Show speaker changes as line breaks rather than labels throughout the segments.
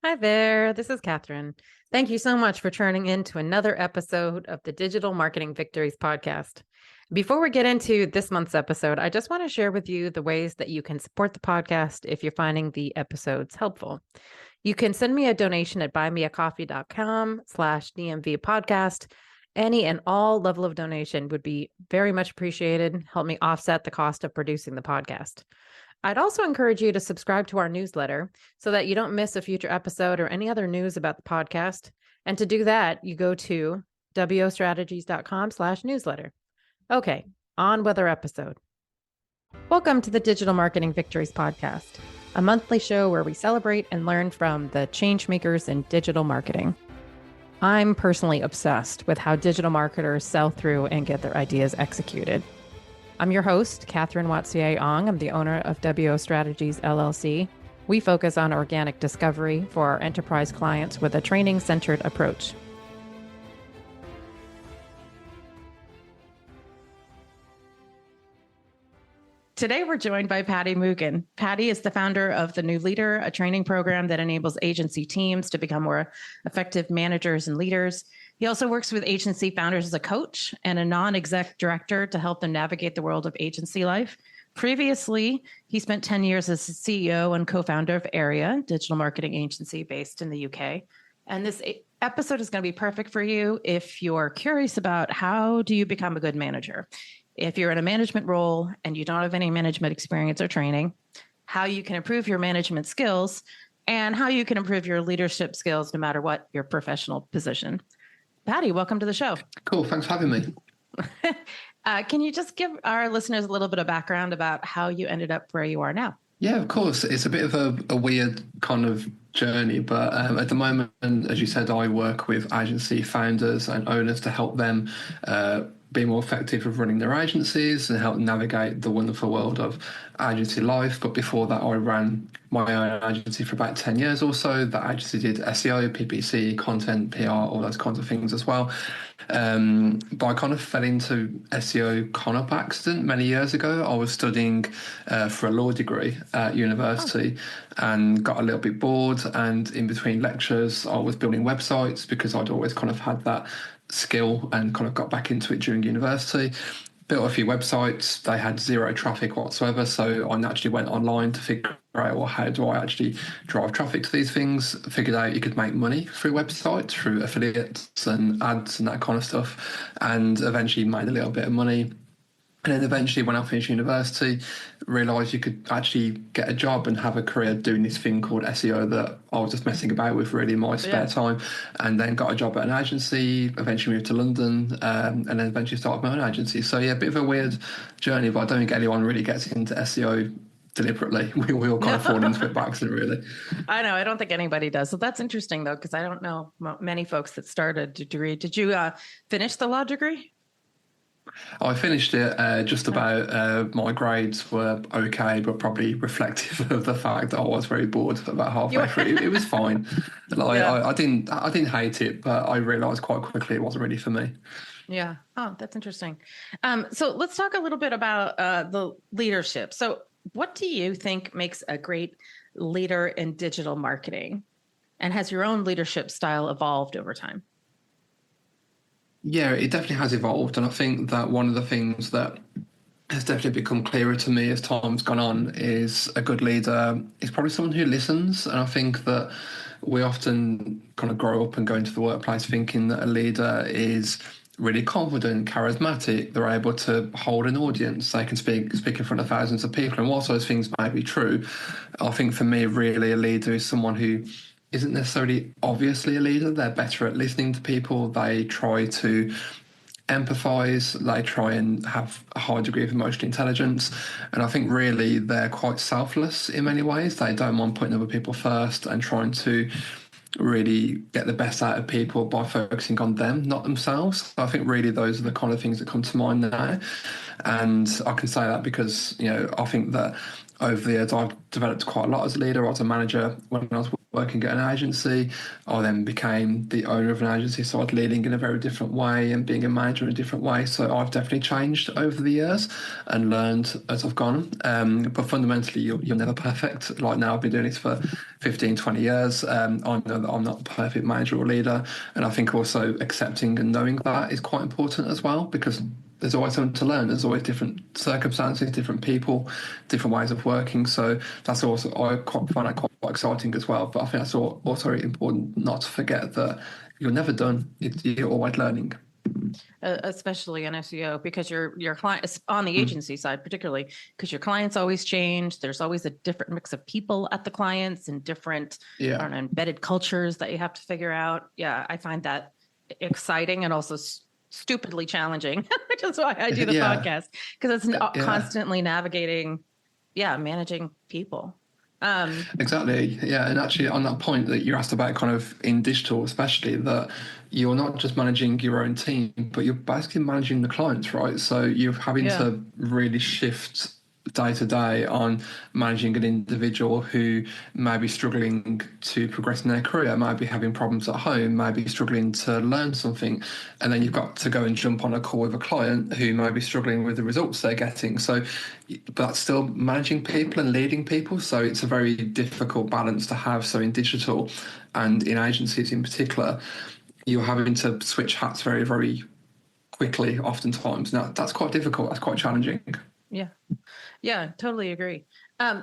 Hi there, this is Katherine. Thank you so much for turning in to another episode of the Digital Marketing Victories podcast. Before we get into this month's episode, I just want to share with you the ways that you can support the podcast if you're finding the episodes helpful. You can send me a donation at buymeacoffee.com/DMV podcast. Any and all level of donation would be very much appreciated. Help me offset the cost of producing the podcast. I'd also encourage you to subscribe to our newsletter so that you don't miss a future episode or any other news about the podcast. And to do that, you go to wostrategies.com/newsletter. Okay, on with our episode. Welcome to the Digital Marketing Victories podcast, a monthly show where we celebrate and learn from the change makers in digital marketing. I'm personally obsessed with how digital marketers sell through and get their ideas executed. I'm your host, Katherine Watier. I'm the owner of WO Strategies, LLC. We focus on organic discovery for our enterprise clients with a training-centered approach. Today, we're joined by Paddy Moogan. Paddy is the founder of The New Leader, a training program that enables agency teams to become more effective managers and leaders. He also works with agency founders as a coach and a non-exec director to help them navigate the world of agency life. Previously, he spent 10 years as CEO and co-founder of Aira, digital marketing agency based in the UK. And this episode is going to be perfect for you if you're curious about how do you become a good manager. If you're in a management role and you don't have any management experience or training, how you can improve your management skills and how you can improve your leadership skills no matter what your professional position. Paddy, welcome to the show.
Cool. Thanks for having me.
Can you just give our listeners a little bit of background about how you ended up where you are now?
Yeah, of course. It's a bit of a weird kind of journey, but at the moment, as you said, I work with agency founders and owners to help them be more effective with running their agencies and help navigate the wonderful world of agency life. But before that, I ran my own agency for about 10 years or so. That agency did SEO, PPC, content, PR, all those kinds of things as well. But I kind of fell into SEO kind of by accident many years ago. I was studying for a law degree at university and got a little bit bored. And in between lectures, I was building websites because I'd always kind of had that skill and kind of got back into it during university. Built a few websites. They had zero traffic whatsoever. So I naturally went online to figure out, well, how do I actually drive traffic to these things? Figured out you could make money through websites, through affiliates and ads and that kind of stuff. And eventually made a little bit of money. And then eventually, when I finished university, realised you could actually get a job and have a career doing this thing called SEO that I was just messing about with really in my spare time. And then got a job at an agency, eventually moved to London, and then eventually started my own agency. So yeah, a bit of a weird journey, but I don't think anyone really gets into SEO deliberately. We all kind of fall into it by accident, really.
I know. I don't think anybody does. So that's interesting, though, because I don't know many folks that started a degree. Did you finish the law degree?
I finished it just about. My grades were okay, but probably reflective of the fact that I was very bored about halfway through. It was fine. I didn't hate it, but I realised quite quickly it wasn't really for me.
Yeah. Oh, that's interesting. So let's talk a little bit about the leadership. So what do you think makes a great leader in digital marketing? And has your own leadership style evolved over time?
Yeah, it definitely has evolved. And I think that one of the things that has definitely become clearer to me as time's gone on is a good leader is probably someone who listens. And I think that we often kind of grow up and go into the workplace thinking that a leader is really confident, charismatic. They're able to hold an audience. They can speak in front of thousands of people. And whilst those things may be true, I think for me, really, a leader is someone who isn't necessarily obviously a leader. They're better at listening to people. They try to empathize. They try and have a high degree of emotional intelligence. And I think really they're quite selfless in many ways. They don't mind putting other people first and trying to really get the best out of people by focusing on them, not themselves. I think really those are the kind of things that come to mind now. And I can say that because, I think that over the years I've developed quite a lot as a leader, as a manager. When I was working at an agency. I then became the owner of an agency, so I was leading in a very different way and being a manager in a different way. So I've definitely changed over the years and learned as I've gone. But fundamentally, you're never perfect. Like now, I've been doing this for 15, 20 years. I know that I'm not the perfect manager or leader. And I think also accepting and knowing that is quite important as well, because there's always something to learn. There's always different circumstances, different people, different ways of working. So that's also, I find that quite exciting as well. But I think that's also important not to forget that you're never done. You're always learning.
Especially in SEO, because your client on the agency side, particularly because your clients always change. There's always a different mix of people at the clients and different I don't know, embedded cultures that you have to figure out. Yeah, I find that exciting and also stupidly challenging, which is why I do the podcast, because it's constantly navigating, managing people.
Exactly. Yeah. And actually, on that point that you asked about, kind of in digital, especially, that you're not just managing your own team, but you're basically managing the clients, right? So you're having to really shift day to day on managing an individual who may be struggling to progress in their career, might be having problems at home, might be struggling to learn something, and then you've got to go and jump on a call with a client who might be struggling with the results they're getting. So but that's still managing people and leading people, so it's a very difficult balance to have. So in digital and in agencies in particular, you're having to switch hats very, very quickly oftentimes. Now that's quite difficult, that's quite challenging.
Yeah, totally agree.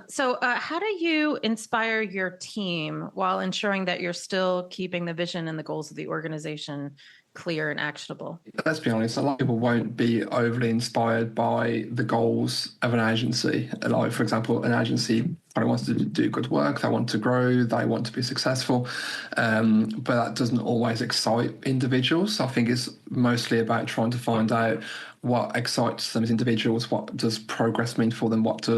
So how do you inspire your team while ensuring that you're still keeping the vision and the goals of the organization clear and actionable?
Let's be honest, a lot of people won't be overly inspired by the goals of an agency. Like, for example, an agency probably wants to do good work, they want to grow, they want to be successful, but that doesn't always excite individuals. I think it's mostly about trying to find out what excites them as individuals, what does progress mean for them, what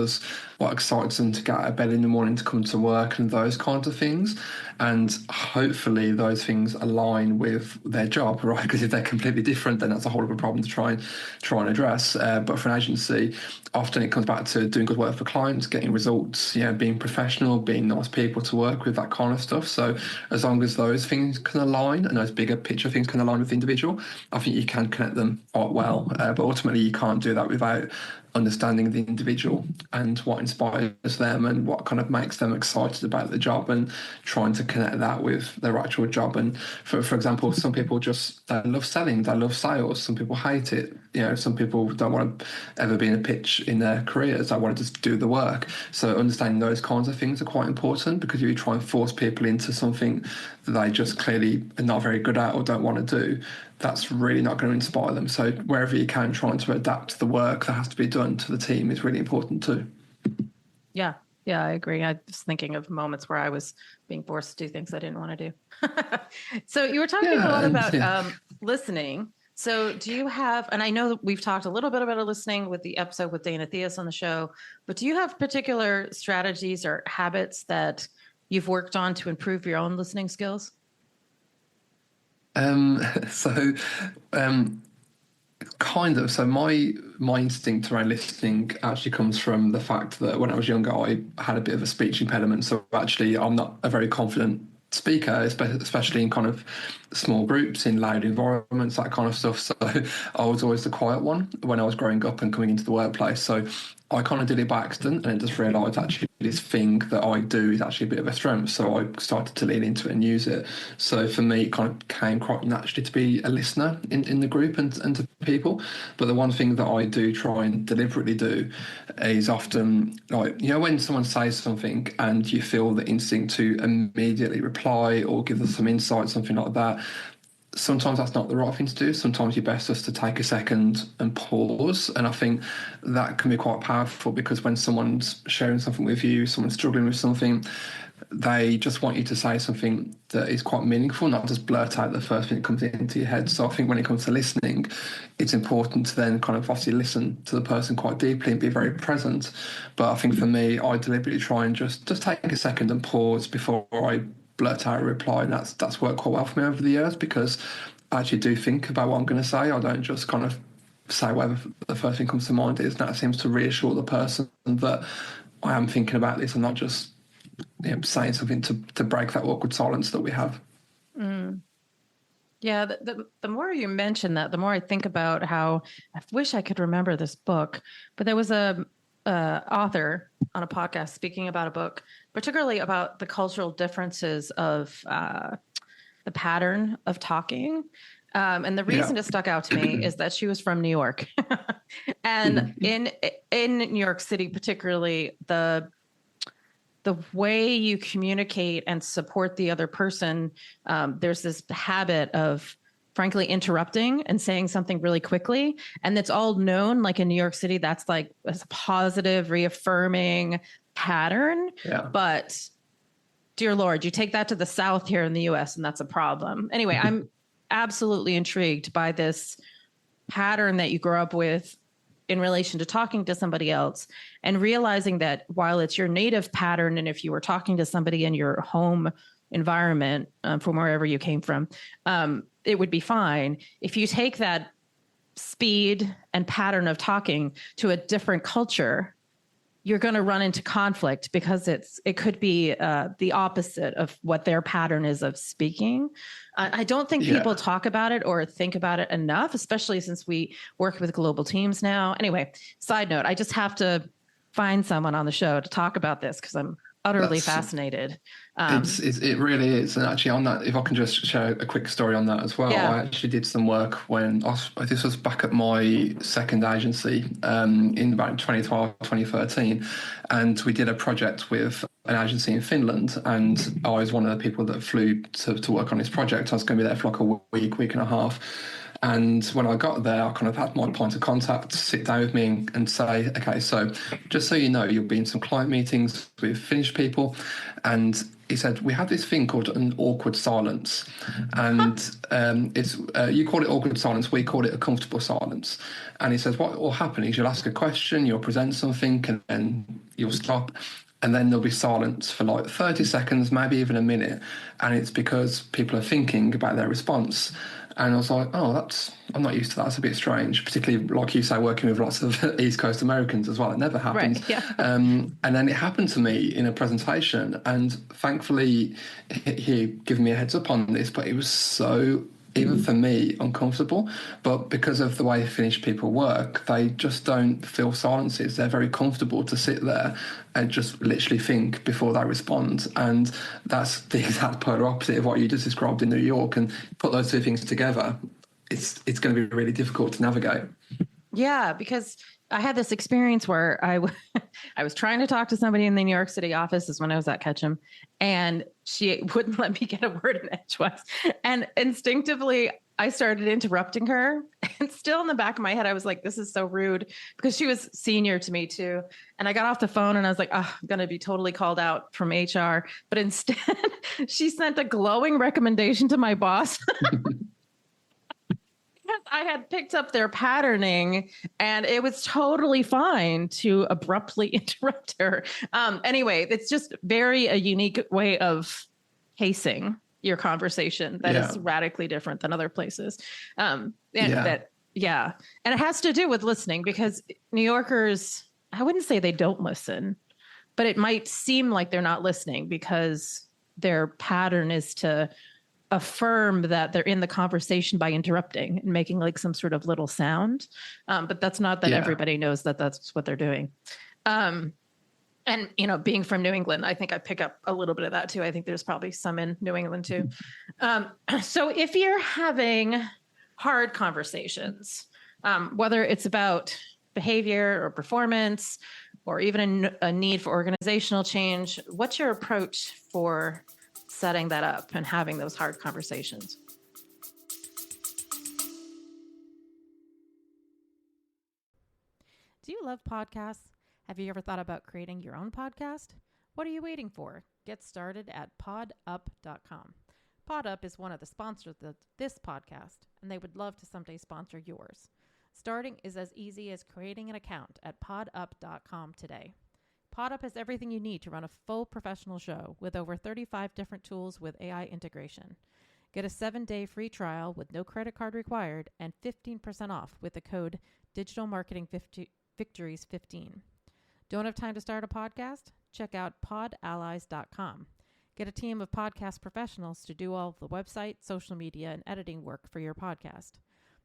excites them to get out of bed in the morning to come to work, and those kinds of things. And hopefully those things align with their job, right? Because if they're completely different, then that's a whole other problem to try and address. But for an agency, often it comes back to doing good work for clients, getting results, being professional, being nice people to work with, that kind of stuff. So as long as those things can align and those bigger picture things can align with the individual, I think you can connect them quite well. But ultimately, you can't do that without understanding the individual and what inspires them and what kind of makes them excited about the job, and trying to connect that with their actual job. And for example, some people they love selling, they love sales. Some people hate it. Some people don't want to ever be in a pitch in their careers. They want to just do the work. So understanding those kinds of things are quite important, because if you try and force people into something that they just clearly are not very good at or don't want to do, that's really not going to inspire them. So wherever you can, trying to adapt the work that has to be done to the team is really important too.
Yeah, I agree. I was thinking of moments where I was being forced to do things I didn't want to do. So you were talking a lot about listening. So do you have, and I know that we've talked a little bit about listening with the episode with Dana Theus on the show, but do you have particular strategies or habits that you've worked on to improve your own listening skills?
Kind of. So my instinct around listening actually comes from the fact that when I was younger, I had a bit of a speech impediment. So actually, I'm not a very confident speaker, especially in kind of small groups, in loud environments, that kind of stuff. So I was always the quiet one when I was growing up and coming into the workplace. So I kind of did it by accident, and just realised actually this thing that I do is actually a bit of a strength. So I started to lean into it and use it. So for me, it kind of came quite naturally to be a listener in the group and to people. But the one thing that I do try and deliberately do is often, like, when someone says something and you feel the instinct to immediately reply or give them some insight, something like that, sometimes that's not the right thing to do. Sometimes you're best just to take a second and pause. And I think that can be quite powerful, because when someone's sharing something with you, someone's struggling with something, they just want you to say something that is quite meaningful, not just blurt out the first thing that comes into your head. So I think when it comes to listening, it's important to then kind of obviously listen to the person quite deeply and be very present. But I think for me, I deliberately try and just take a second and pause before I blurt out a reply, and that's worked quite well for me over the years, because I actually do think about what I'm going to say. I don't just kind of say whatever the first thing comes to mind is. And that seems to reassure the person that I am thinking about this and not just saying something to break that awkward silence that we have.
Yeah, the more you mention that, the more I think about how I wish I could remember this book, but there was a author on a podcast speaking about a book, particularly about the cultural differences of the pattern of talking. And the reason it stuck out to me is that she was from New York, and in New York City, particularly the way you communicate and support the other person, there's this habit of frankly interrupting and saying something really quickly. And it's all known, like in New York City, that's like a positive, reaffirming pattern.
Yeah.
But dear Lord, you take that to the South here in the US and that's a problem. Anyway, I'm absolutely intrigued by this pattern that you grow up with in relation to talking to somebody else, and realizing that while it's your native pattern, and if you were talking to somebody in your home environment from wherever you came from, it would be fine. If you take that speed and pattern of talking to a different culture, you're going to run into conflict because it could be the opposite of what their pattern is of speaking. I don't think people talk about it or think about it enough, especially since we work with global teams now. Anyway, side note, I just have to find someone on the show to talk about this because I'm utterly fascinated.
It really is. And actually on that, if I can just share a quick story on that as well. I actually did some work when this was back at my second agency in about 2012, 2013. And we did a project with an agency in Finland. And I was one of the people that flew to work on this project. I was going to be there for like a week and a half. And when I got there, I kind of had my point of contact sit down with me and say, okay, so just so you know, you'll be in some client meetings with Finnish people. And he said, we have this thing called an awkward silence. And it's you call it awkward silence, we call it a comfortable silence. And he says, what will happen is you'll ask a question, you'll present something, and then you'll stop. And then there'll be silence for like 30 seconds, maybe even a minute. And it's because people are thinking about their response. And I was like, I'm not used to that. It's a bit strange, particularly like you say, working with lots of East Coast Americans as well. It never happens.
Right, yeah.
And then it happened to me in a presentation. And thankfully, he gave me a heads up on this, but it was so, even for me, uncomfortable. But because of the way Finnish people work, they just don't feel silences. They're very comfortable to sit there and just literally think before they respond. And that's the exact polar opposite of what you just described in New York. And put those two things together, it's going to be really difficult to navigate.
Yeah, because I had this experience where I was trying to talk to somebody in the New York City office, is when I was at Ketchum, and she wouldn't let me get a word in edgewise. And instinctively, I started interrupting her. And still in the back of my head, I was like, this is so rude, because she was senior to me too. And I got off the phone and I was like, I'm going to be totally called out from HR. But instead, she sent a glowing recommendation to my boss. I had picked up their patterning, and it was totally fine to abruptly interrupt her. Anyway, it's just a unique way of pacing your conversation that is radically different than other places. And it has to do with listening, because New Yorkers, I wouldn't say they don't listen, but it might seem like they're not listening because their pattern is to affirm that they're in the conversation by interrupting and making like some sort of little sound. But that's not that everybody knows that that's what they're doing. And, being from New England, I think I pick up a little bit of that too. I think there's probably some in New England too. So if you're having hard conversations, whether it's about behavior or performance, or even a need for organizational change, what's your approach for setting that up and having those hard conversations?
Do you love podcasts? Have you ever thought about creating your own podcast? What are you waiting for? Get started at podup.com. PodUp is one of the sponsors of this podcast, and they would love to someday sponsor yours. Starting is as easy as creating an account at podup.com today. PodUp has everything you need to run a full professional show with over 35 different tools with AI integration. Get a 7-day free trial with no credit card required and 15% off with the code DigitalMarketingVictories15. Don't have time to start a podcast? check out podallies.com. Get a team of podcast professionals to do all of the website, social media, and editing work for your podcast.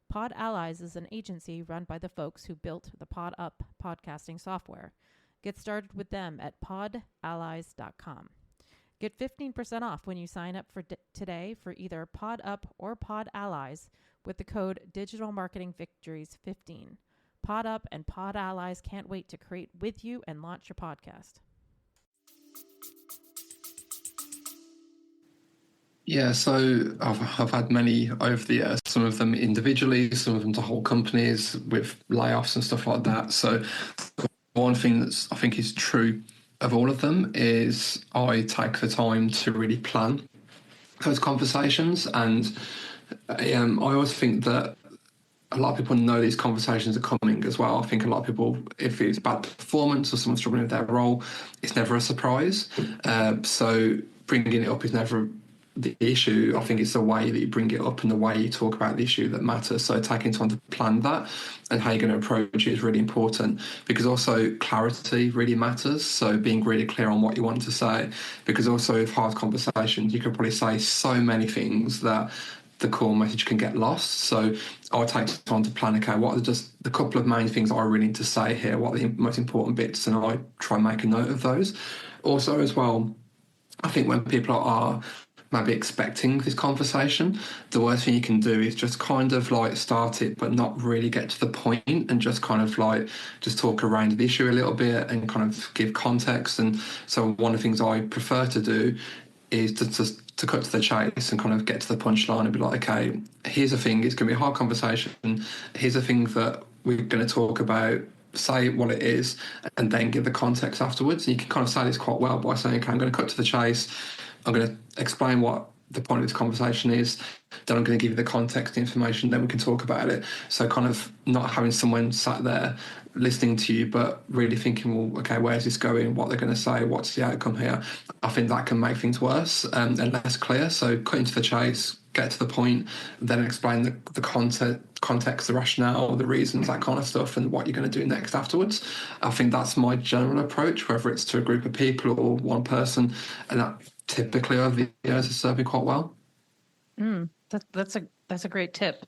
Pod Allies is an agency run by the folks who built the Pod Up podcasting software. Get started with them at podallies.com. Get 15% off when you sign up for today for either Pod Up or Pod Allies with the code Digital Marketing Victories 15. Pod Up and Pod Allies can't wait to create with you and launch your podcast.
Yeah, so I've had many over the years, some of them individually, some of them to whole companies with layoffs and stuff like that. So one thing that's I think is true of all of them is I take the time to really plan those conversations. And I always think that a lot of people know these conversations are coming as well. I think a lot of people, if it's bad performance or someone struggling with their role, it's never a surprise. So bringing it up is never the issue. I think it's the way that you bring it up and the way you talk about the issue that matters. So taking time to plan that and how you're going to approach it is really important, because also clarity really matters. So being really clear on what you want to say, because also with hard conversations, you could probably say so many things that the core message can get lost. So I'll take time to plan, okay, what are just the couple of main things I really need to say here? What are the most important bits? And I try and make a note of those. Also as well, I think when people are maybe expecting this conversation, the worst thing you can do is just kind of like start it but not really get to the point, and just kind of like just talk around the issue a little bit and kind of give context. And so one of the things I prefer to do is to cut to the chase and kind of get to the punchline and be like, okay, here's a thing, it's going to be a hard conversation, here's a thing that we're going to talk about, say what it is, and then give the context afterwards. And you can kind of say this quite well by saying, okay, I'm going to cut to the chase, I'm going to explain what the point of this conversation is, then I'm going to give you the context information, then we can talk about it. So kind of not having someone sat there listening to you but really thinking, well, okay, where's this going, what they're going to say, what's the outcome here. I think that can make things worse and less clear. So cutting to the chase, get to the point, then explain the context, the rationale, the reasons, that kind of stuff, and what you're going to do next afterwards. I think that's my general approach, whether it's to a group of people or one person, and that typically over the years has served me quite well.
That's a great tip,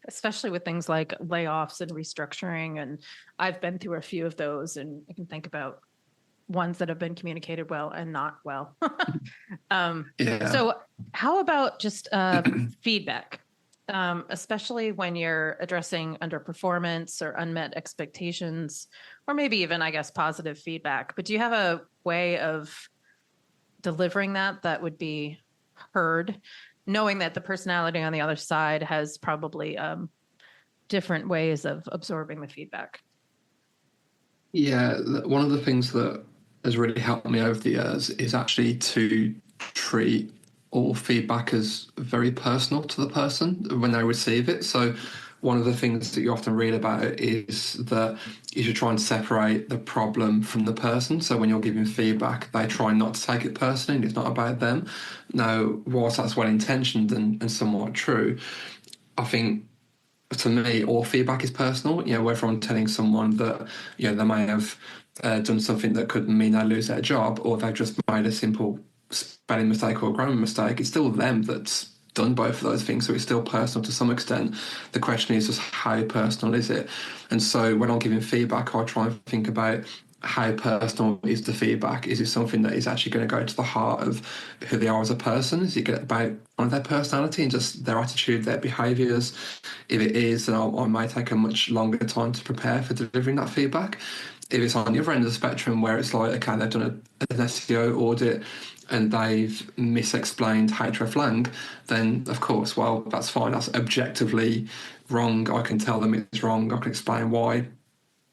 especially with things like layoffs and restructuring. And I've been through a few of those, and I can think about ones that have been communicated well and not well. So how about just feedback, especially when you're addressing underperformance or unmet expectations, or maybe even, I guess, positive feedback? But do you have a way of delivering that would be heard, knowing that the personality on the other side has probably different ways of absorbing the feedback?
Yeah, one of the things that has really helped me over the years is actually to treat all feedback as very personal to the person when they receive it. So one of the things that you often read about is that you should try and separate the problem from the person. So when you're giving feedback, they try not to take it personally, and it's not about them. Now, whilst that's well-intentioned and somewhat true, I think to me, all feedback is personal. You know, whether I'm telling someone that, you know, they may have done something that could mean they lose their job, or they've just made a simple spelling mistake or grammar mistake, it's still them that's done both of those things. So it's still personal to some extent. The question is just how personal is it? And so when I'm giving feedback, I try and think about how personal is the feedback? Is it something that is actually going to go to the heart of who they are as a person? Is it about one of their personality and just their attitude, their behaviours? If it is, then I might take a much longer time to prepare for delivering that feedback. If it's on the other end of the spectrum where it's like, okay, they've done an SEO audit and they've misexplained hreflang, then of course, well, that's fine. That's objectively wrong. I can tell them it's wrong. I can explain why.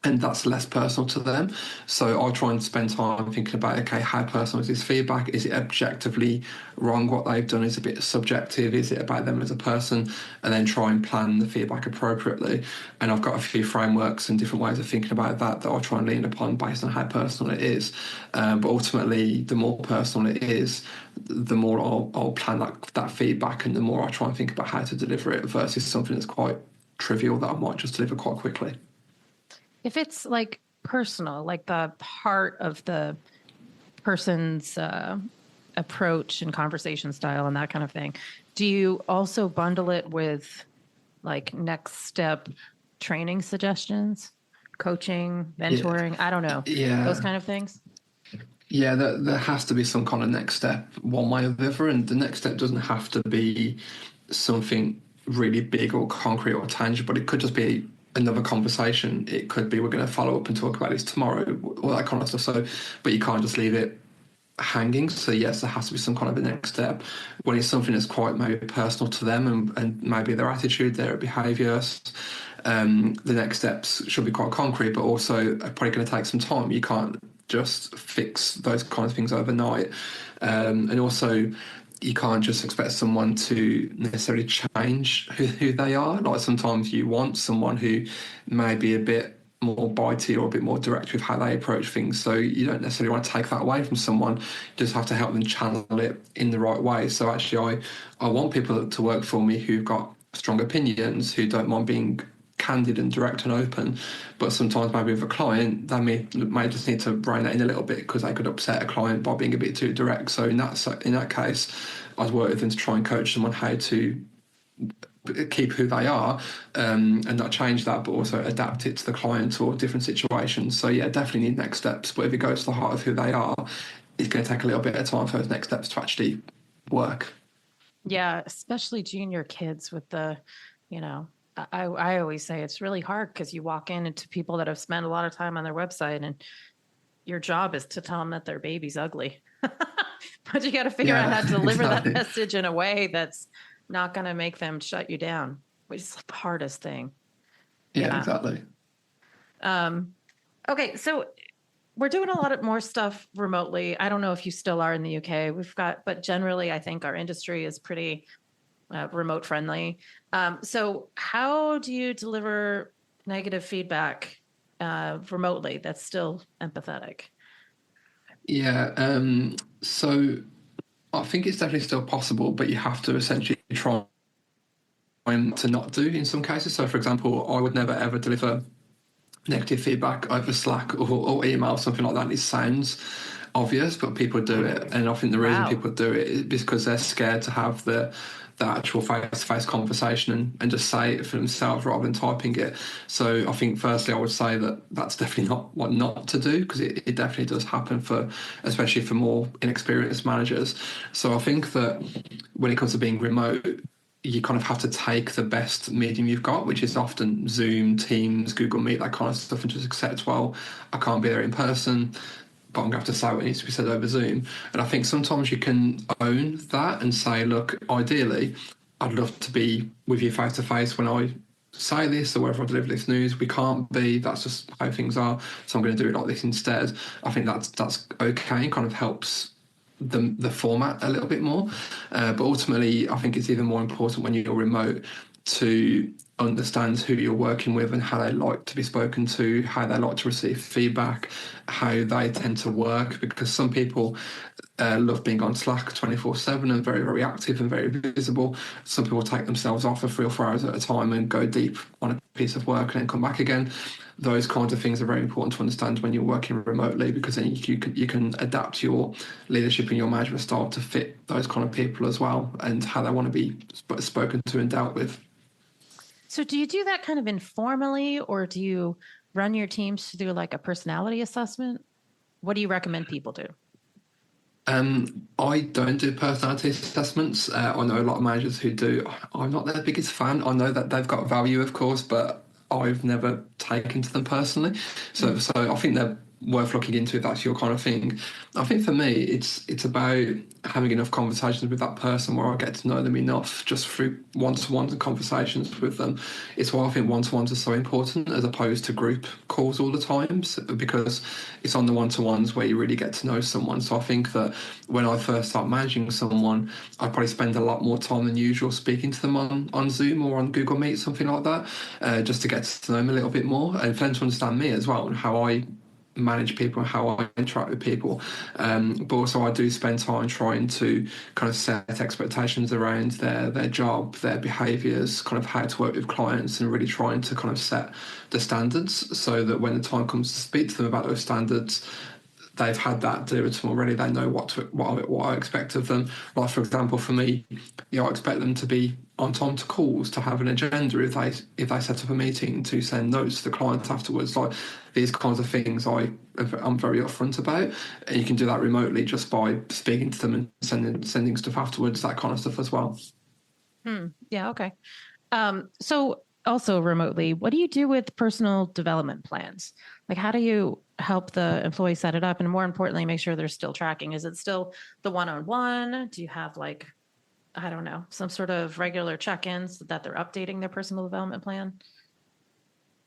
And that's less personal to them. So I'll try and spend time thinking about, okay, how personal is this feedback? Is it objectively wrong what they've done? Is it a bit subjective? Is it about them as a person? And then try and plan the feedback appropriately. And I've got a few frameworks and different ways of thinking about that I'll try and lean upon based on how personal it is. But ultimately, the more personal it is, the more I'll plan that feedback, and the more I try and think about how to deliver it versus something that's quite trivial that I might just deliver quite quickly.
If it's like personal, like the heart of the person's approach and conversation style and that kind of thing, do you also bundle it with like next step training suggestions, coaching, mentoring? I don't know. Those kind of things?
Yeah, there has to be some kind of next step one way or the other. And the next step doesn't have to be something really big or concrete or tangible. It could just be another conversation. It could be we're going to follow up and talk about this tomorrow, all that kind of stuff. So, but you can't just leave it hanging. So yes, there has to be some kind of a next step. When it's something that's quite maybe personal to them and maybe their attitude, their behaviours, the next steps should be quite concrete, but also probably going to take some time. You can't just fix those kind of things overnight. And also, you can't just expect someone to necessarily change who they are. Like sometimes you want someone who may be a bit more bitey or a bit more direct with how they approach things. So you don't necessarily want to take that away from someone. You just have to help them channel it in the right way. So actually, I want people to work for me who've got strong opinions, who don't mind being candid and direct and open, but sometimes maybe with a client they may just need to rein that in a little bit because they could upset a client by being a bit too direct. So in that case, I'd work with them to try and coach them on how to keep who they are and not change that, but also adapt it to the client or different situations. So yeah, definitely need next steps, but if it goes to the heart of who they are, it's going to take a little bit of time for those next steps to actually work.
Yeah, especially junior kids with the, I always say it's really hard because you walk into people that have spent a lot of time on their website and your job is to tell them that their baby's ugly. But you got to figure out how to deliver that message in a way that's not going to make them shut you down, which is the hardest thing.
Yeah, exactly.
Okay, so we're doing a lot more stuff remotely. I don't know if you still are in the UK. But generally, I think our industry is pretty remote friendly. So how do you deliver negative feedback remotely that's still empathetic?
Yeah, so I think it's definitely still possible, but you have to essentially try to not do in some cases. So, for example, I would never ever deliver negative feedback over Slack or email, something like that. It sounds obvious, but people do it. And I think the reason people do it is because they're scared to have the actual face-to-face conversation and just say it for themselves rather than typing it. So I think firstly I would say that that's definitely not what not to do, because it definitely does happen especially for more inexperienced managers. So I think that when it comes to being remote, you kind of have to take the best medium you've got, which is often Zoom, Teams, Google Meet, that kind of stuff, and just accept, well, I can't be there in person, but I'm going to have to say what needs to be said over Zoom. And I think sometimes you can own that and say, look, ideally, I'd love to be with you face to face when I say this or wherever I deliver this news. We can't be, that's just how things are, so I'm going to do it like this instead. I think that's okay, and kind of helps the format a little bit more. But ultimately, I think it's even more important when you're remote to understand who you're working with and how they like to be spoken to, how they like to receive feedback, how they tend to work, because some people love being on Slack 24/7 and very, very active and very visible. Some people take themselves off for 3 or 4 hours at a time and go deep on a piece of work and then come back again. Those kinds of things are very important to understand when you're working remotely, because then you can adapt your leadership and your management style to fit those kind of people as well and how they want to be spoken to and dealt with.
So do you do that kind of informally, or do you run your teams to do like a personality assessment? What do you recommend people do?
I don't do personality assessments. I know a lot of managers who do. I'm not their biggest fan. I know that they've got value, of course, but I've never taken to them personally. So I think they're worth looking into if that's your kind of thing. I think for me, it's about having enough conversations with that person where I get to know them enough just through one-to-ones and conversations with them. It's why I think one-to-ones are so important as opposed to group calls all the time, because it's on the one-to-ones where you really get to know someone. So I think that when I first start managing someone, I probably spend a lot more time than usual speaking to them on Zoom or on Google Meet, something like that, just to get to know them a little bit more and for them to understand me as well and how I manage people and how I interact with people. But also I do spend time trying to kind of set expectations around their job, their behaviours, kind of how to work with clients, and really trying to kind of set the standards so that when the time comes to speak to them about those standards, they've had that delivered to them already. They know what I expect of them. Like, for example, for me, I expect them to be on time to calls, to have an agenda if they set up a meeting, to send notes to the client afterwards. Like, these kinds of things I'm very upfront about, and you can do that remotely just by speaking to them and sending stuff afterwards, that kind of stuff as well.
Yeah. Okay. So also remotely, what do you do with personal development plans? Like, how do you help the employee set it up? And more importantly, make sure they're still tracking. Is it still the one-on-one? Do you have, like, I don't know, some sort of regular check-ins that they're updating their personal development plan?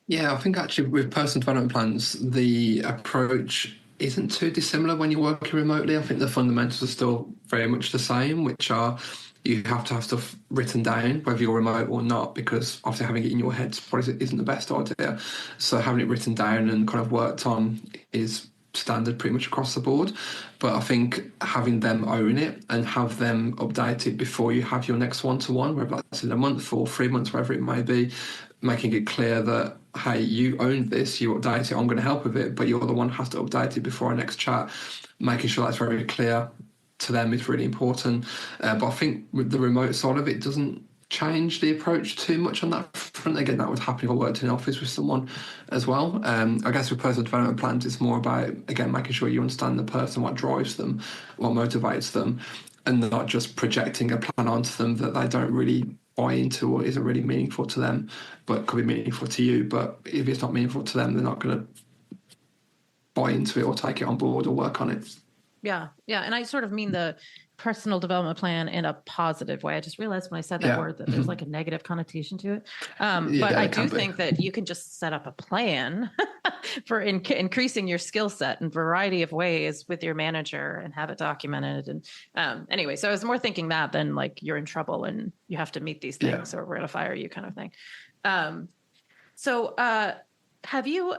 Yeah, I think actually with personal development plans, the approach isn't too dissimilar when you're working remotely. I think the fundamentals are still very much the same, which are you have to have stuff written down, whether you're remote or not, because obviously having it in your head probably isn't the best idea. So having it written down and kind of worked on is standard pretty much across the board. But I think having them own it and have them update it before you have your next one-to-one, whether that's in a month or 3 months, wherever it may be, making it clear that, hey, you own this, you update it, I'm going to help with it, but you're the one who has to update it before our next chat. Making sure that's very clear to them is really important. But I think with the remote side of it, doesn't change the approach too much on that front. Again, that would happen if I worked in an office with someone as well. I guess with personal development plans, it's more about, again, making sure you understand the person, what drives them, what motivates them, and not just projecting a plan onto them that they don't really buy into or isn't really meaningful to them, but could be meaningful to you. But if it's not meaningful to them, they're not going to buy into it or take it on board or work on it.
Yeah. Yeah. And I sort of mean the personal development plan in a positive way. I just realized when I said that word that there's like a negative connotation to it. But I do think that you can just set up a plan for increasing your skill set in a variety of ways with your manager and have it documented. And anyway, so I was more thinking that than like you're in trouble and you have to meet these things or we're going to fire you kind of thing. So have you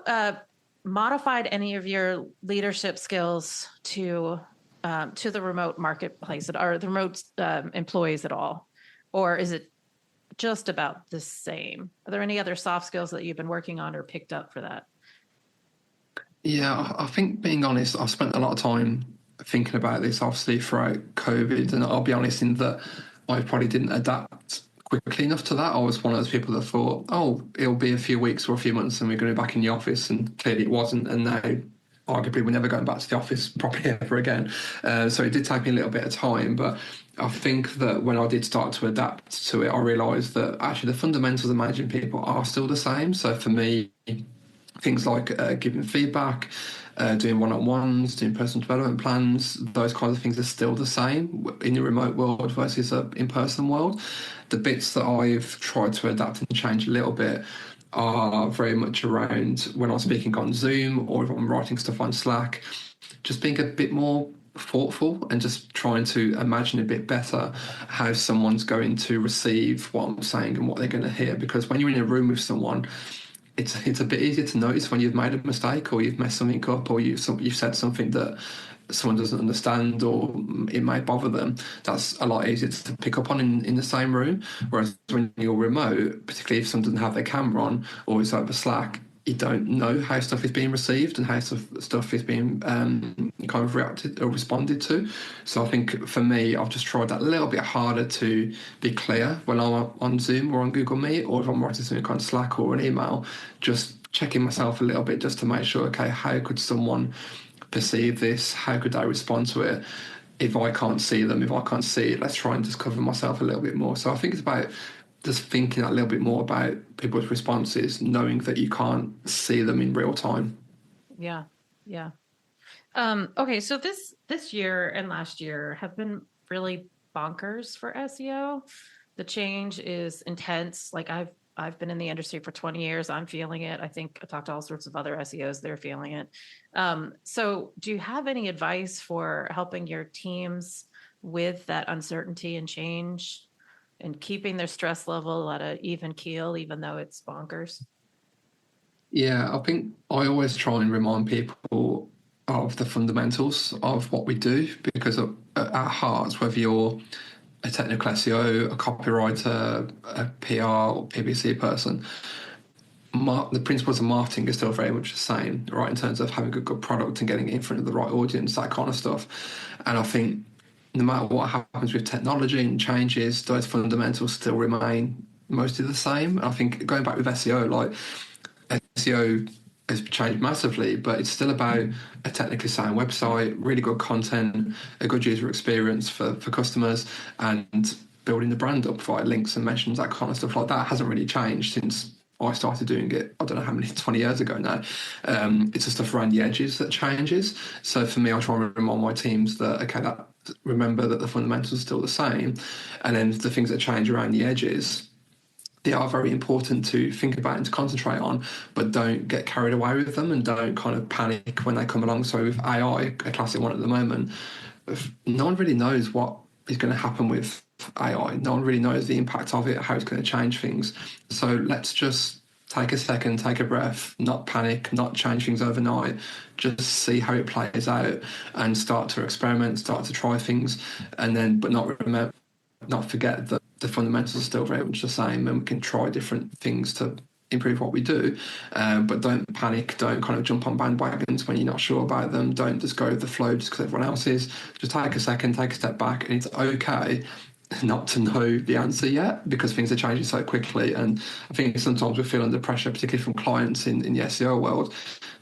modified any of your leadership skills to the remote marketplace or the remote employees at all? Or is it just about the same? Are there any other soft skills that you've been working on or picked up for that?
Yeah, I think, being honest, I've spent a lot of time thinking about this, obviously, throughout COVID. And I'll be honest in that I probably didn't adapt quickly enough to that. I was one of those people that thought, oh, it'll be a few weeks or a few months and we're going to be back in the office. And clearly it wasn't. And now, arguably, we're never going back to the office properly ever again. So it did take me a little bit of time. But I think that when I did start to adapt to it, I realised that actually the fundamentals of managing people are still the same. So for me, things like giving feedback, doing one-on-ones, doing personal development plans, those kinds of things are still the same in the remote world versus an in-person world. The bits that I've tried to adapt and change a little bit are very much around when I'm speaking on Zoom or if I'm writing stuff on Slack, just being a bit more thoughtful and just trying to imagine a bit better how someone's going to receive what I'm saying and what they're going to hear. Because when you're in a room with someone, it's a bit easier to notice when you've made a mistake or you've messed something up or you've said something that someone doesn't understand or it may bother them. That's a lot easier to pick up on in the same room. Whereas when you're remote, particularly if someone doesn't have their camera on or it's over Slack, you don't know how stuff is being received and how stuff is being kind of reacted or responded to. So I think for me, I've just tried that a little bit harder to be clear when I'm on Zoom or on Google Meet, or if I'm writing something on Slack or an email, just checking myself a little bit just to make sure, okay, how could someone perceive this? How could I respond to it? If I can't see them, if I can't see it, let's try and just cover myself a little bit more. So I think it's about just thinking a little bit more about people's responses, knowing that you can't see them in real time.
Yeah. Yeah. Okay. So this year and last year have been really bonkers for SEO. The change is intense. Like I've been in the industry for 20 years. I'm feeling it. I think I talked to all sorts of other SEOs. They're feeling it. So do you have any advice for helping your teams with that uncertainty and change and keeping their stress level at an even keel, even though it's bonkers?
Yeah, I think I always try and remind people of the fundamentals of what we do because at our hearts, whether you're a technical SEO, a copywriter, a PR or PPC person, the principles of marketing are still very much the same, right? In terms of having a good product and getting it in front of the right audience, that kind of stuff. And I think no matter what happens with technology and changes, those fundamentals still remain mostly the same. I think going back with SEO, like SEO has changed massively, but it's still about a technically sound website, really good content, a good user experience for customers, and building the brand up via links and mentions, that kind of stuff like that hasn't really changed since I started doing it. I don't know how many, 20 years ago now. It's the stuff around the edges that changes. So for me, I try and remind my teams that, okay, remember that the fundamentals are still the same. And then the things that change around the edges, they are very important to think about and to concentrate on, but don't get carried away with them and don't kind of panic when they come along. So with AI, a classic one at the moment, no one really knows what is going to happen with AI. No one really knows the impact of it, how it's going to change things. So let's just take a second, take a breath, not panic, not change things overnight, just see how it plays out and start to experiment, start to try things, and then, but not forget that the fundamentals are still very much the same and we can try different things to improve what we do, but don't panic, don't kind of jump on bandwagons when you're not sure about them, don't just go with the flow just because everyone else is. Just take a second, take a step back, and it's okay not to know the answer yet because things are changing so quickly. And I think sometimes we feel under pressure, particularly from clients in the SEO world,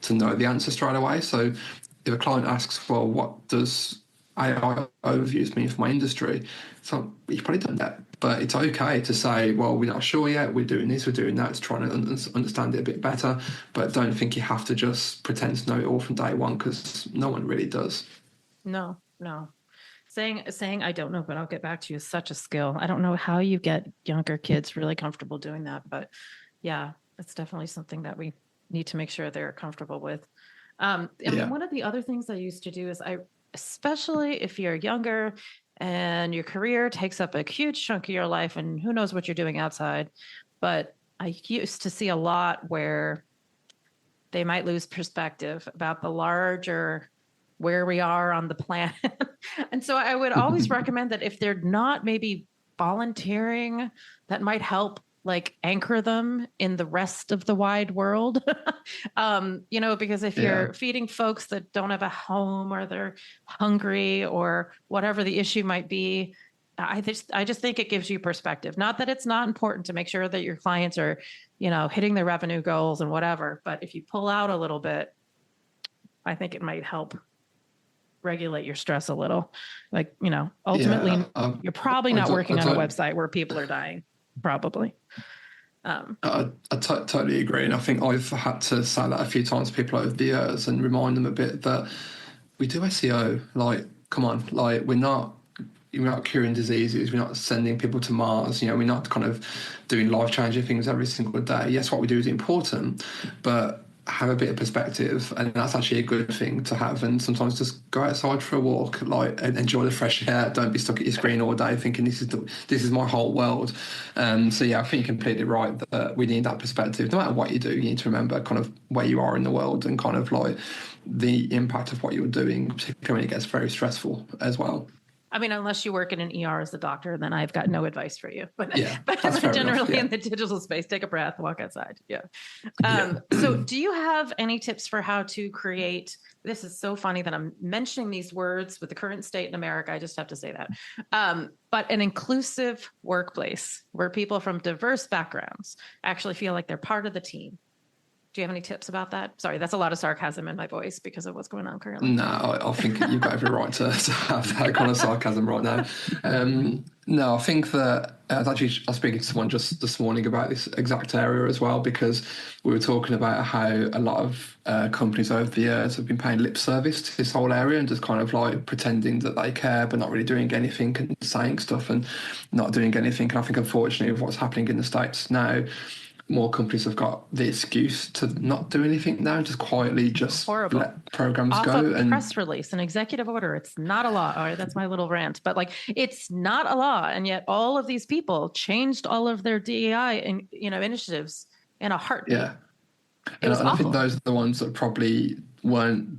to know the answer straight away. So if a client asks, well, what does AI overviews mean for my industry? So you probably done that, but it's okay to say, well, we're not sure yet. We're doing this, we're doing that. It's trying to understand it a bit better, but don't think you have to just pretend to know it all from day one because no one really does.
No. Saying I don't know, but I'll get back to you is such a skill. I don't know how you get younger kids really comfortable doing that, but yeah, it's definitely something that we need to make sure they're comfortable with. I mean, one of the other things I used to do is especially if you're younger and your career takes up a huge chunk of your life and who knows what you're doing outside. But I used to see a lot where they might lose perspective about the larger where we are on the planet. And so I would always recommend that if they're not maybe volunteering, that might help like anchor them in the rest of the wide world. Because if you're feeding folks that don't have a home or they're hungry or whatever the issue might be, I just think it gives you perspective. Not that it's not important to make sure that your clients are, hitting their revenue goals and whatever, but if you pull out a little bit, I think it might help regulate your stress a little. Like, ultimately you're probably not working on a website where people are dying. Probably.
I totally agree. And I think I've had to say that a few times to people over the years and remind them a bit that we do SEO. Like, come on, like we're not curing diseases. We're not sending people to Mars. We're not kind of doing life-changing things every single day. Yes, what we do is important, but have a bit of perspective, and that's actually a good thing to have. And sometimes just go outside for a walk, like, and enjoy the fresh air. Don't be stuck at your screen all day thinking this is my whole world. So yeah, I think you're completely right that we need that perspective. No matter what you do, you need to remember kind of where you are in the world and kind of like the impact of what you're doing, particularly when it gets very stressful as well.
I mean, unless you work in an ER as a doctor, then I've got no advice for you. But
generally
in the digital space, take a breath, walk outside. Yeah. So do you have any tips for how to create, this is so funny that I'm mentioning these words with the current state in America, I just have to say that, but an inclusive workplace where people from diverse backgrounds actually feel like they're part of the team? Do you have any tips about that? Sorry, that's a lot of sarcasm in my voice because of what's going on currently.
No, I think you've got every right to have that kind of sarcasm right now. No, I think that I was speaking to someone just this morning about this exact area as well, because we were talking about how a lot of companies over the years have been paying lip service to this whole area and just kind of like pretending that they care but not really doing anything and saying stuff and not doing anything. And I think unfortunately with what's happening in the States now, more companies have got the excuse to not do anything now, just quietly let programs
off
go.
A press release, an executive order. It's not a law. All right, that's my little rant. But like, it's not a law, and yet all of these people changed all of their DEI and initiatives in a heartbeat.
Yeah,
It was
And I think
awful.
those are the ones that probably weren't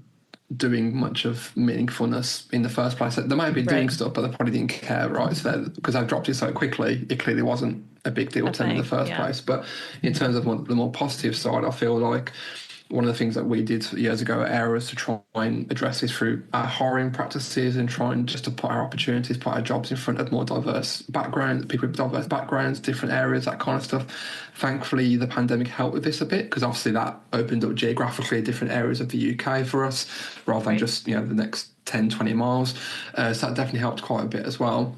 doing much of meaningfulness in the first place. They may have been doing
Right.
stuff, but they probably didn't care, right? So because I dropped it so quickly, it clearly wasn't a big deal
A
to them in the
thing.
first
Yeah.
place. But in terms of the more positive side, I feel like one of the things that we did years ago at Aira was to try and address this through our hiring practices and trying just to put our opportunities, put our jobs in front of more diverse backgrounds, people with diverse backgrounds, different areas, that kind of stuff. Thankfully, the pandemic helped with this a bit because obviously that opened up geographically different areas of the UK for us rather than
Right.
just, the next 10, 20 miles. So that definitely helped quite a bit as well.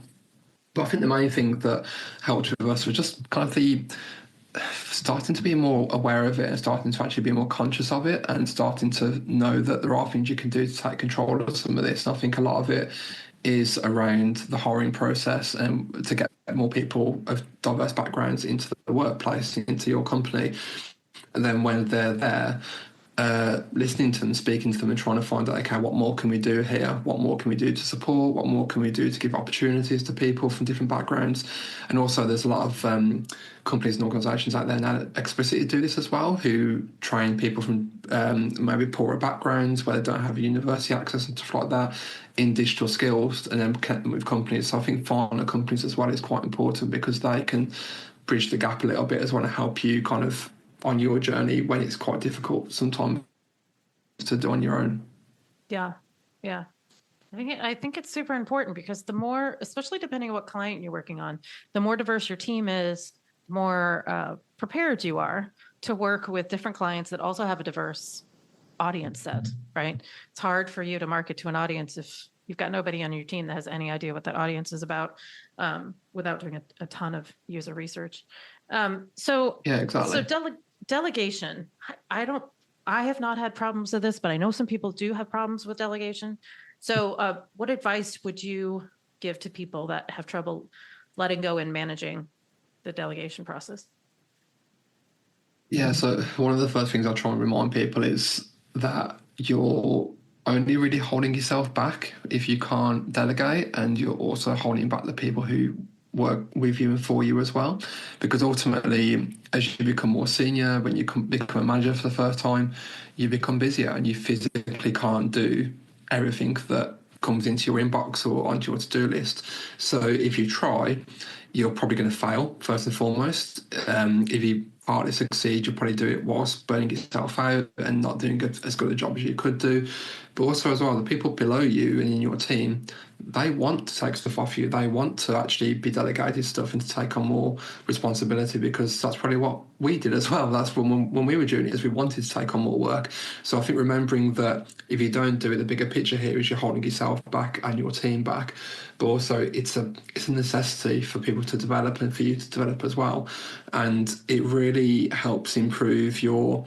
But I think the main thing that helped with us was just kind of the starting to be more aware of it and starting to actually be more conscious of it and starting to know that there are things you can do to take control of some of this. And I think a lot of it is around the hiring process and to get more people of diverse backgrounds into the workplace, into your company. And then when they're there, listening to them, speaking to them, and trying to find out, okay, what more can we do here? What more can we do to support? What more can we do to give opportunities to people from different backgrounds? And also, there's a lot of companies and organisations out there now that explicitly do this as well, who train people from maybe poorer backgrounds where they don't have university access and stuff like that in digital skills, and then connect them with companies. So I think partner companies as well is quite important because they can bridge the gap a little bit as well and help you kind of on your journey when it's quite difficult sometimes to do on your own.
Yeah. Yeah. I think it's super important because the more, especially depending on what client you're working on, the more diverse your team is, the more prepared you are to work with different clients that also have a diverse audience set, right? It's hard for you to market to an audience if you've got nobody on your team that has any idea what that audience is about without doing a ton of user research. So
Yeah, exactly.
Delegation. I have not had problems with this, but I know some people do have problems with delegation. So what advice would you give to people that have trouble letting go and managing the delegation process?
Yeah, so one of the first things I try and remind people is that you're only really holding yourself back if you can't delegate, and you're also holding back the people who work with you and for you as well. Because ultimately, as you become more senior, when you become a manager for the first time, you become busier and you physically can't do everything that comes into your inbox or onto your to-do list. So if you try, you're probably going to fail first and foremost. If you partly succeed, you'll probably do it whilst burning yourself out and not doing as good a job as you could do. But also as well, the people below you and in your team, they want to take stuff off you. They want to actually be delegated stuff and to take on more responsibility because that's probably what we did as well. That's when we were juniors, we wanted to take on more work. So I think remembering that if you don't do it, the bigger picture here is you're holding yourself back and your team back. But also it's a necessity for people to develop and for you to develop as well. And it really helps improve your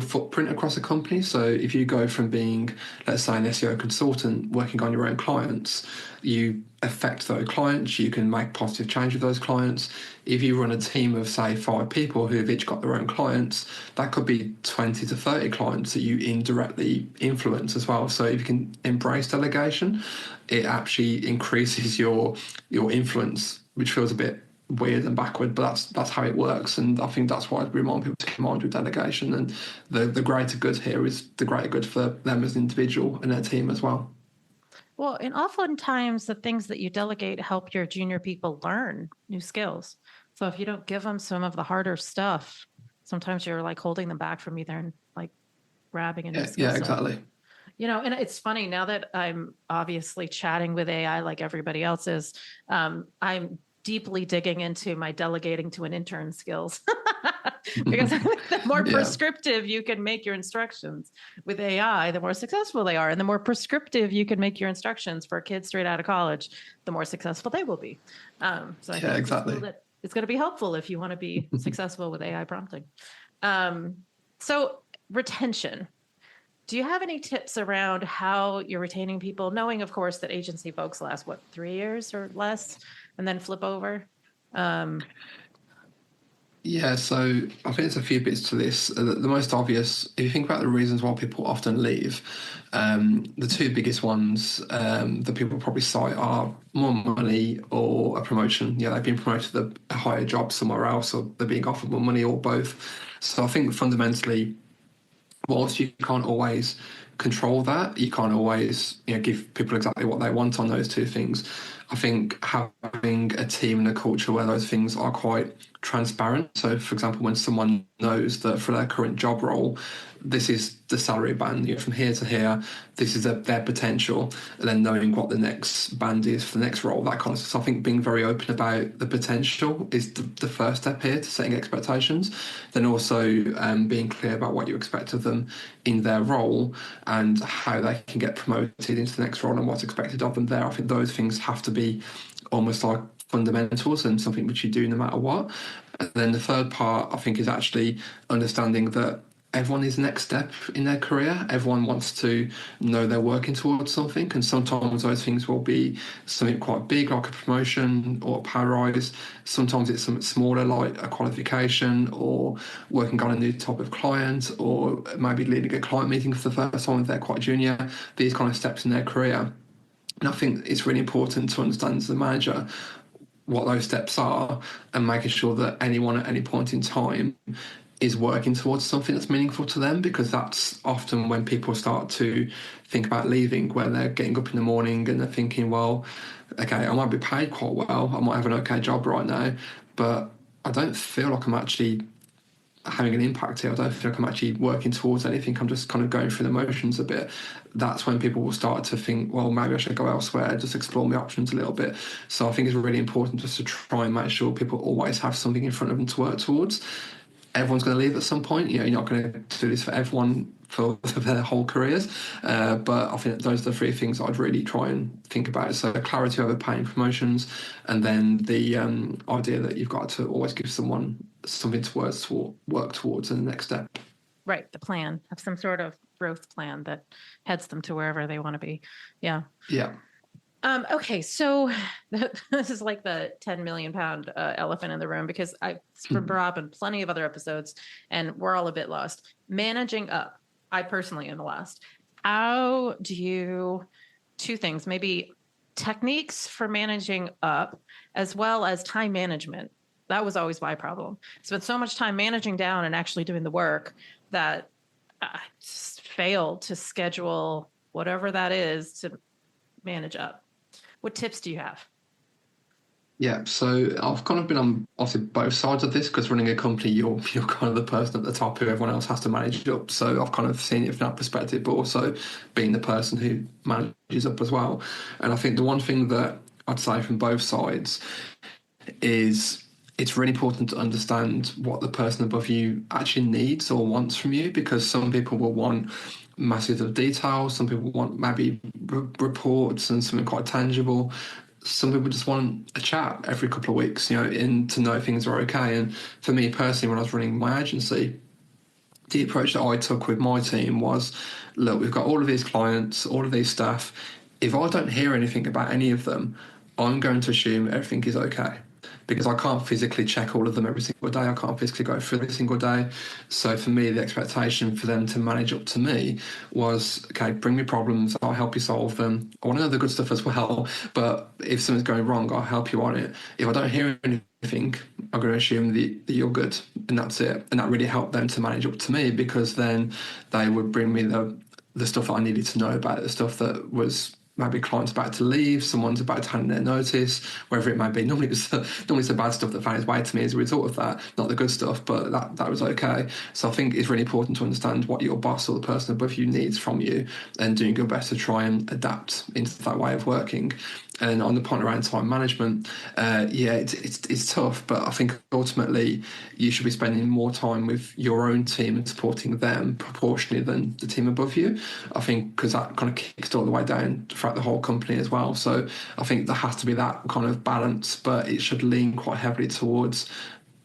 footprint across a company. So if you go from being, let's say, an SEO consultant working on your own clients, you affect those clients, you can make positive change with those clients. If you run a team of, say, 5 people who have each got their own clients, that could be 20 to 30 clients that you indirectly influence as well. So if you can embrace delegation, it actually increases your influence, which feels a bit weird and backward, but that's how it works. And I think that's why I remind people to come on with delegation. And the greater good here is the greater good for them as an individual and their team as well.
Well, and oftentimes the things that you delegate help your junior people learn new skills. So if you don't give them some of the harder stuff, sometimes you're like holding them back from either like grabbing a new skill
Yeah,
set.
exactly.
And it's funny now that I'm obviously chatting with AI like everybody else is, I'm deeply digging into my delegating to an intern skills because I think the more prescriptive you can make your instructions with AI, the more successful they are. And the more prescriptive you can make your instructions for kids straight out of college, the more successful they will be. So I think
exactly.
that it's going to be helpful if you want to be successful with AI prompting. So retention. Do you have any tips around how you're retaining people, knowing, of course, that agency folks last, 3 years or less, and then flip over?
Yeah, so I think there's a few bits to this. The most obvious, if you think about the reasons why people often leave, the 2 biggest ones that people probably cite are more money or a promotion. Yeah, they've been promoted to a higher job somewhere else, or they're being offered more money, or both. So I think fundamentally, whilst you can't always control that, you can't always give people exactly what they want on those two things. I think having a team and a culture where those things are quite transparent. So, for example, when someone knows that for their current job role, this is the salary band, from here to here, this is their potential, and then knowing what the next band is for the next role, that kind of stuff. So I think being very open about the potential is the first step here to setting expectations. Then also being clear about what you expect of them in their role and how they can get promoted into the next role and what's expected of them there. I think those things have to be almost like fundamentals and something which you do no matter what. And then the third part, I think, is actually understanding that everyone is next step in their career. Everyone wants to know they're working towards something, and sometimes those things will be something quite big, like a promotion or a pay rise. Sometimes it's something smaller, like a qualification or working on a new type of client, or maybe leading a client meeting for the first time if they're quite junior. These kind of steps in their career. And I think it's really important to understand as a manager what those steps are and making sure that anyone at any point in time is working towards something that's meaningful to them, because that's often when people start to think about leaving, where they're getting up in the morning and they're thinking, well, okay, I might be paid quite well, I might have an okay job right now, but I don't feel like I'm actually having an impact here. I don't feel like I'm actually working towards anything. I'm just kind of going through the motions a bit. That's when people will start to think, well, maybe I should go elsewhere, just explore my options a little bit. So I think it's really important just to try and make sure people always have something in front of them to work towards. Everyone's going to leave at some point. You're not going to do this for everyone for their whole careers. But I think those are the three things I'd really try and think about. So clarity over pay and promotions, and then the idea that you've got to always give someone something to work towards in the next step.
Right. The plan, have some sort of growth plan that heads them to wherever they want to be. Yeah.
Yeah.
Okay, so this is like the 10 million pound elephant in the room, because I've brought up in plenty of other episodes and we're all a bit lost. Managing up. I personally am lost. How do you, two things, maybe techniques for managing up as well as time management. That was always my problem. Spent so much time managing down and actually doing the work that I just failed to schedule whatever that is to manage up. What tips do you have?
Yeah, so I've kind of been on obviously both sides of this, because running a company, you're kind of the person at the top who everyone else has to manage it up. So I've kind of seen it from that perspective, but also being the person who manages up as well. And I think the one thing that I'd say from both sides is it's really important to understand what the person above you actually needs or wants from you, because some people will want masses of detail, some people want maybe reports and something quite tangible. Some people just want a chat every couple of weeks, and to know things are okay. And for me personally, when I was running my agency, the approach that I took with my team was, look, we've got all of these clients, all of these staff. If I don't hear anything about any of them, I'm going to assume everything is okay, because I can't physically check all of them every single day. I can't physically go through every single day. So for me, the expectation for them to manage up to me was, okay, bring me problems, I'll help you solve them. I want to know the good stuff as well, but if something's going wrong, I'll help you on it. If I don't hear anything, I'm going to assume that you're good, and that's it. And that really helped them to manage up to me, because then they would bring me the stuff that I needed to know about, the stuff that was maybe clients about to leave, someone's about to hand in their notice, wherever it might be. Normally it's the bad stuff that found its way to me as a result of that, not the good stuff, but that was okay. So I think it's really important to understand what your boss or the person above you needs from you, and doing your best to try and adapt into that way of working. And on the point around time management, it's tough, but I think ultimately you should be spending more time with your own team and supporting them proportionally than the team above you. I think because that kind of kicks all the way down throughout the whole company as well. So I think there has to be that kind of balance, but it should lean quite heavily towards,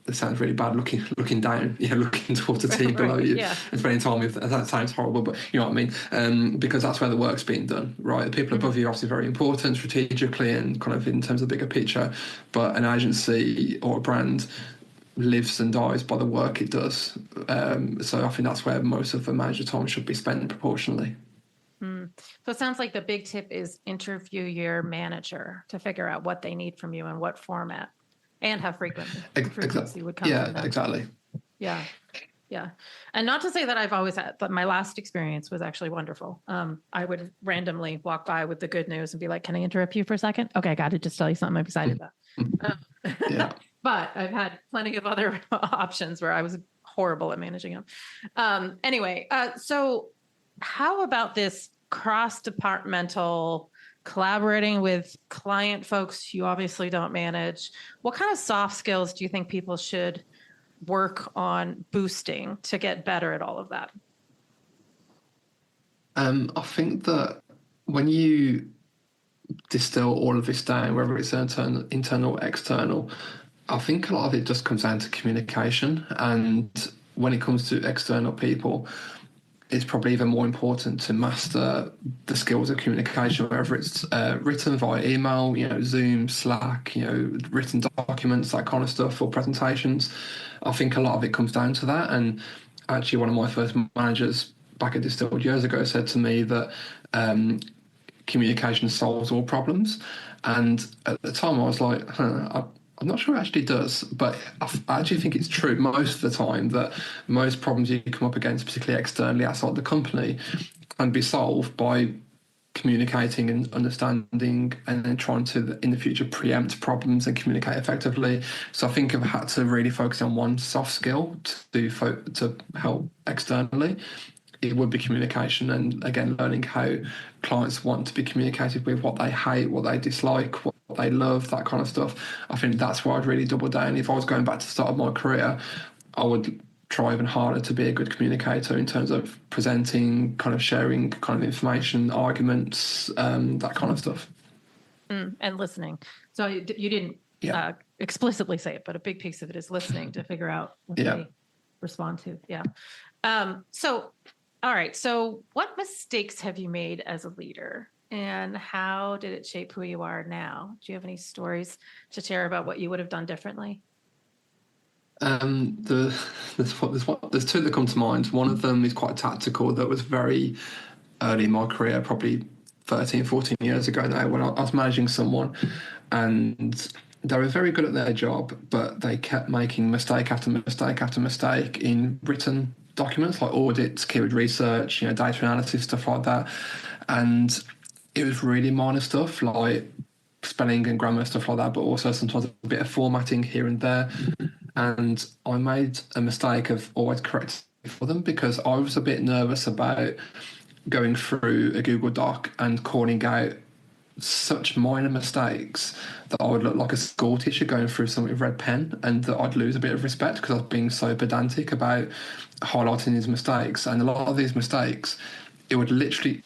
it sounds really bad, looking down, looking towards the team below you and spending time with. That sounds horrible, but you know what I mean. Because that's where the work's being done, right? The people above you are obviously very important strategically and kind of in terms of the bigger picture, but an agency or a brand lives and dies by the work it does. So I think that's where most of the manager time should be spent proportionally.
So it sounds like the big tip is interview your manager to figure out what they need from you and what format. And how frequency would come from them.
Exactly.
Yeah. Yeah. And not to say that I've always had, but my last experience was actually wonderful. I would randomly walk by with the good news and be like, can I interrupt you for a second? Okay, I got to just tell you something I'm excited about.
Yeah.
But I've had plenty of other options where I was horrible at managing them. Anyway, so how about this cross-departmental collaborating with client folks you obviously don't manage? What kind of soft skills do you think people should work on boosting to get better at all of that?
I think that when you distill all of this down, whether it's internal or external, I think a lot of it just comes down to communication. And when it comes to external people, it's probably even more important to master the skills of communication, whether it's written via email, Zoom, Slack, written documents, that kind of stuff, or presentations. I think a lot of it comes down to that. And actually, one of my first managers back at Distilled years ago said to me that communication solves all problems. And at the time, I was like, I'm not sure it actually does, but I actually think it's true most of the time that most problems you come up against, particularly externally outside the company, can be solved by communicating and understanding, and then trying to, in the future, preempt problems and communicate effectively. So I think I've had to really focus on one soft skill to help externally. It would be communication, and again, learning how clients want to be communicated with, what they hate, what they dislike, what they love, that kind of stuff. I think that's where I'd really double down. If I was going back to the start of my career, I would try even harder to be a good communicator in terms of presenting, kind of sharing kind of information, arguments, that kind of stuff.
And listening. So you didn't explicitly say it, but a big piece of it is listening to figure out what they respond to. Yeah. So, all right. So what mistakes have you made as a leader, and how did it shape who you are now? Do you have any stories to share about what you would have done differently?
There's two that come to mind. One of them is quite tactical, that was very early in my career, probably 13, 14 years ago now, when I was managing someone, and they were very good at their job, but they kept making mistake after mistake after mistake in written documents like audits, keyword research, data analysis, stuff like that. And it was really minor stuff like spelling and grammar, stuff like that, but also sometimes a bit of formatting here and there. And I made a mistake of always correcting for them, because I was a bit nervous about going through a Google Doc and calling out such minor mistakes that I would look like a school teacher going through something with red pen, and that I'd lose a bit of respect because I was being so pedantic about highlighting these mistakes. And a lot of these mistakes, it literally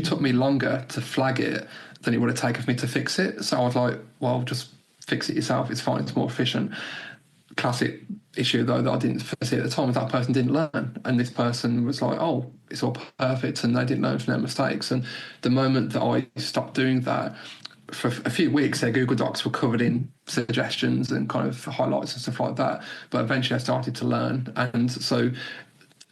took me longer to flag it than it would have taken for me to fix it. So I was like, well, just fix it yourself. It's fine. It's more efficient. Classic issue, though, that I didn't foresee at the time, was that person didn't learn. And this person was like, oh, it's all perfect, and they didn't learn from their mistakes. And the moment that I stopped doing that, for a few weeks, their Google Docs were covered in suggestions and kind of highlights and stuff like that. But eventually I started to learn. And so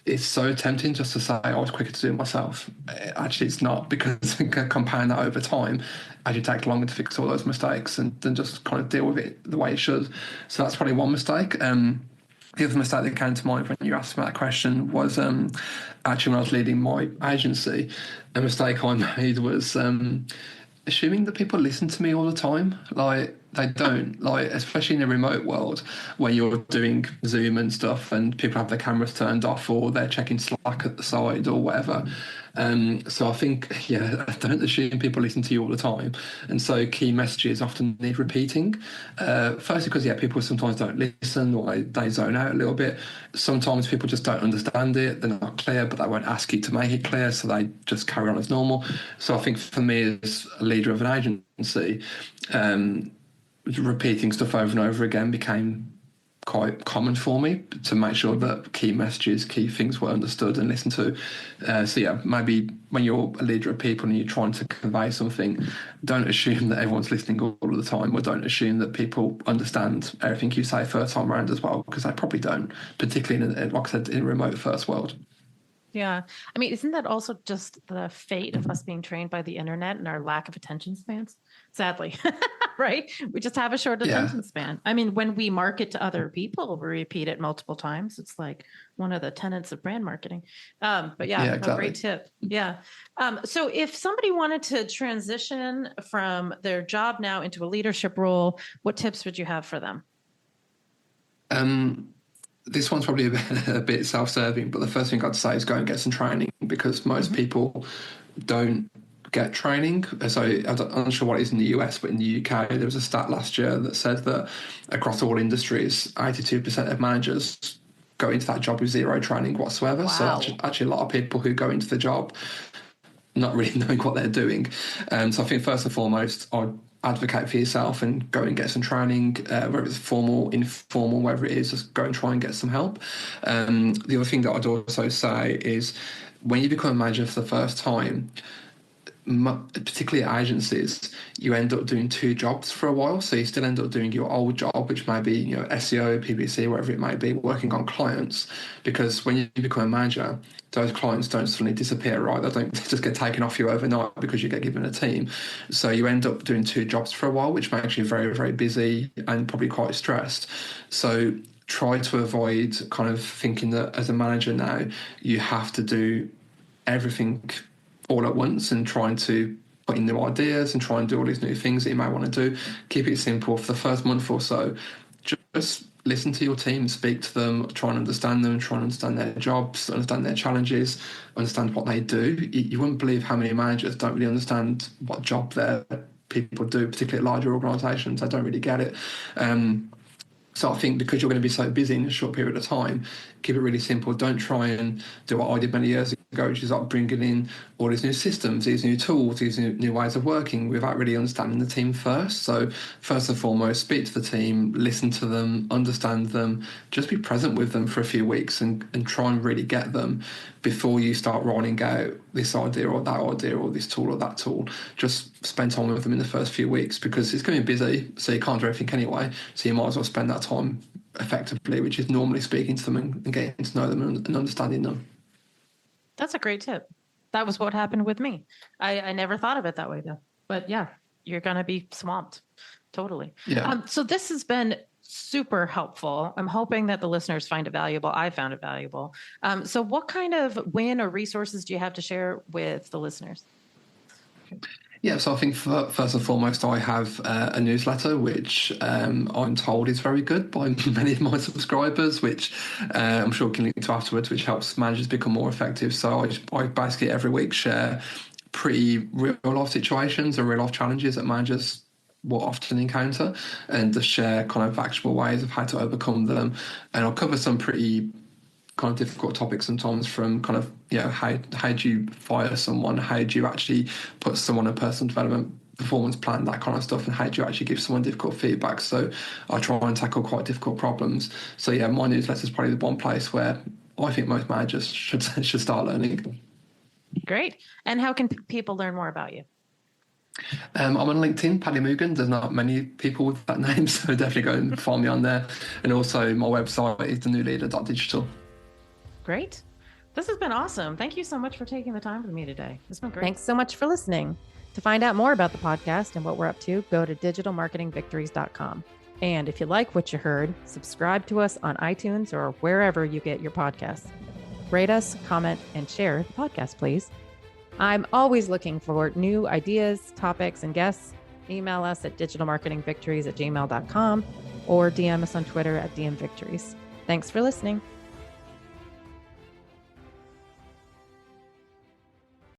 it's so tempting just to say I was quicker to do it myself. Actually, it's not, because you can compound that over time as you take longer to fix all those mistakes, and then just kind of deal with it the way it should. So that's probably one mistake. The other mistake that came to mind when you asked me that question was actually when I was leading my agency, a mistake I made was assuming that people listen to me all the time. Like, they don't. Like, especially in a remote world where you're doing Zoom and stuff and people have their cameras turned off, or they're checking Slack at the side or whatever. So I think, don't assume people listen to you all the time. And so key messages often need repeating. Firstly, because, people sometimes don't listen, or they zone out a little bit. Sometimes people just don't understand it. They're not clear, but they won't ask you to make it clear, so they just carry on as normal. So I think for me, as a leader of an agency, repeating stuff over and over again became quite common for me, to make sure that key messages, key things were understood and listened to. Maybe when you're a leader of people and you're trying to convey something, don't assume that everyone's listening all of the time, or don't assume that people understand everything you say first time around as well, because they probably don't, particularly in, like I said, in a remote first world.
Yeah. I mean, isn't that also just the fate of us being trained by the internet and our lack of attention spans? Sadly. right? We just have a short attention span. I mean, when we market to other people, we repeat it multiple times. It's like one of the tenets of brand marketing. But yeah,
exactly.
A great tip. Yeah. So if somebody wanted to transition from their job now into a leadership role, what tips would you have for them?
This one's probably a bit self-serving, but the first thing I'd say is go and get some training, because most people don't get training. So I'm not sure what it is in the US, but in the UK, there was a stat last year that said that across all industries, 82% of managers go into that job with zero training whatsoever.
Wow.
So actually a lot of people who go into the job not really knowing what they're doing. So I think first and foremost, I'd advocate for yourself and go and get some training, whether it's formal, informal, whatever it is, just go and try and get some help. The other thing that I'd also say is when you become a manager for the first time, particularly at agencies, you end up doing two jobs for a while. So you still end up doing your old job, which may be SEO, PPC, whatever it may be, working on clients. Because when you become a manager, those clients don't suddenly disappear, right? They don't just get taken off you overnight because you get given a team. So you end up doing two jobs for a while, which makes you very, very busy and probably quite stressed. So try to avoid kind of thinking that as a manager now, you have to do everything all at once and trying to put in new ideas and try and do all these new things that you might want to do. Keep it simple for the first month or so. Just listen to your team, speak to them, try and understand them, try and understand their jobs, understand their challenges, understand what they do. You wouldn't believe how many managers don't really understand what job their people do, particularly at larger organisations. They don't really get it. So I think because you're going to be so busy in a short period of time, keep it really simple. Don't try and do what I did many years ago, which is like bringing in all these new systems, these new tools, these new ways of working without really understanding the team first. So first and foremost, speak to the team, listen to them, understand them, just be present with them for a few weeks and try and really get them before you start rolling out this idea or that idea or this tool or that tool. Just spend time with them in the first few weeks, because it's going to be busy, so you can't do everything anyway. So you might as well spend that time effectively, which is normally speaking to them and getting to know them and understanding them.
That's a great tip. That was what happened with me. I never thought of it that way though. But yeah, you're going to be swamped. Totally.
Yeah.
So this has been super helpful. I'm hoping that the listeners find it valuable. I found it valuable. So what kind of win or resources do you have to share with the listeners?
Yeah, so I think first and foremost, I have a newsletter, which I'm told is very good by many of my subscribers, which I'm sure we can link to afterwards, which helps managers become more effective. So I basically every week share pretty real-life situations and real-life challenges that managers will often encounter, and to share kind of actionable ways of how to overcome them. And I'll cover some pretty kind of difficult topics sometimes, from kind of, how do you fire someone? How do you actually put someone on a personal development performance plan, that kind of stuff, and how do you actually give someone difficult feedback? So I try and tackle quite difficult problems. So yeah, my newsletter is probably the one place where I think most managers should start learning.
Great. And how can people learn more about you?
I'm on LinkedIn, Paddy Moogan. There's not many people with that name, so definitely go and find me on there. And also my website is thenewleader.digital.
Great. This has been awesome. Thank you so much for taking the time with me today. It's been great.
Thanks so much for listening. To find out more about the podcast and what we're up to, go to digitalmarketingvictories.com. And if you like what you heard, subscribe to us on iTunes or wherever you get your podcasts. Rate us, comment, and share the podcast, please. I'm always looking for new ideas, topics, and guests. Email us at digitalmarketingvictories@gmail.com or DM us on Twitter at DMVictories. Thanks for listening.